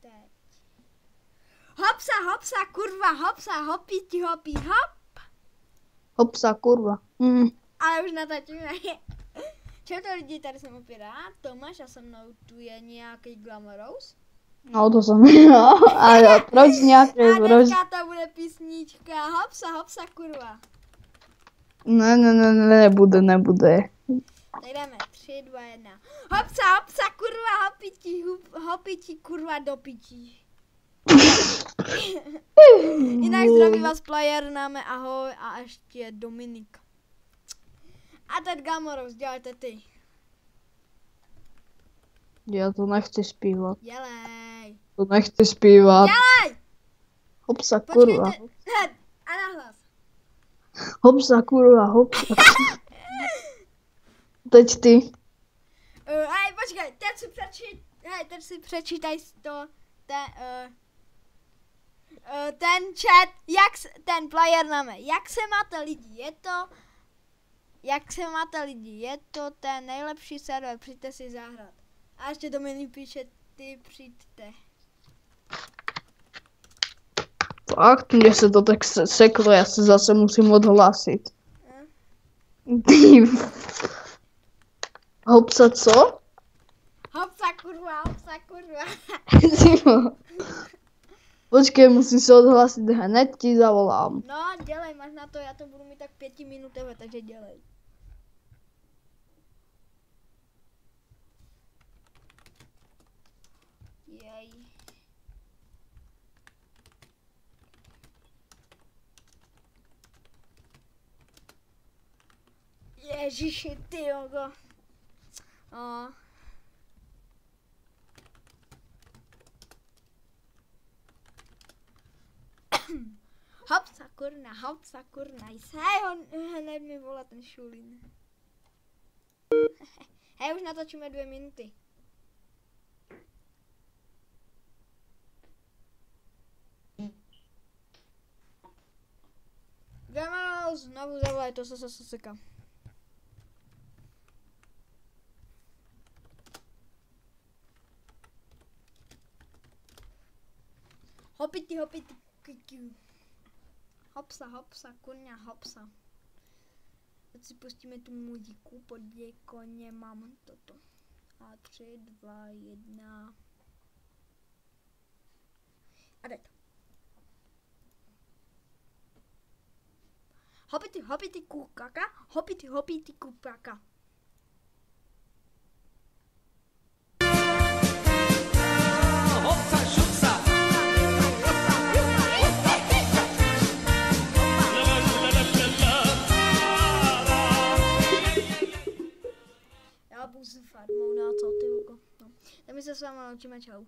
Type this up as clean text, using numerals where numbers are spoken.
teď. Hopsa, hopsa, kurva, hopsa, hopiti, hopi, hop. Hopsa, kurva. Ale už natočíme. Čau to lidi, tady jsem opět já, Tomáš a se mnou tu je nějaký Glamorous. No to jsem já. A jo, proč nějaký, a proč? dneska to bude písnička hopsa, hopsa, kurva. Ne, nebude. Tak jdeme, 3, 2, 1. Hopsa, hopsa, kurva, hopiti, kurva, do pití. Jinak zdraví vás player, náme ahoj a ještě Dominik. A teď Glamorous, dělejte ty. Já to nechci zpívat. Dělej. To nechci zpívat. Dělej! Hopsa, kurva. Počkejte, hned, a nahlas. Hopsa, kurva, hopsa. Teď ty. Hej, počkej, teď si přečítaj to, ten chat, ten player náme. Jak se máte lidi, je to ten nejlepší server, přijďte si zahrát. A ještě Dominik píše, ty přijďte. Fakt, mně se to tak seklo, já se zase musím odhlásit. Hopsa co? Hopsa kurva, hopsa kurva. Počkej, musím se odhlásit, hned ti zavolám. No, dělej, máš na to, já to budu mít tak 5 minutové, takže dělej. Jej. Ježiši, ty jogo. No. Hopsa kurna, hej, hned mi volá ten šulín. Hej, už natočíme 2 minuty. Glamorous, znovu zavolaj, to se seká. Hopiti, kikiu. Hopsa, kurňa, hopsa. Teď si pustíme tu muziku, podívej koně, mám toto. A 3, 2, 1. A teď. Hopiti, kukaka, hopiti, kukaka. Já budu s farmou na co ty. No. Tak my se s vámi naučíme, čau.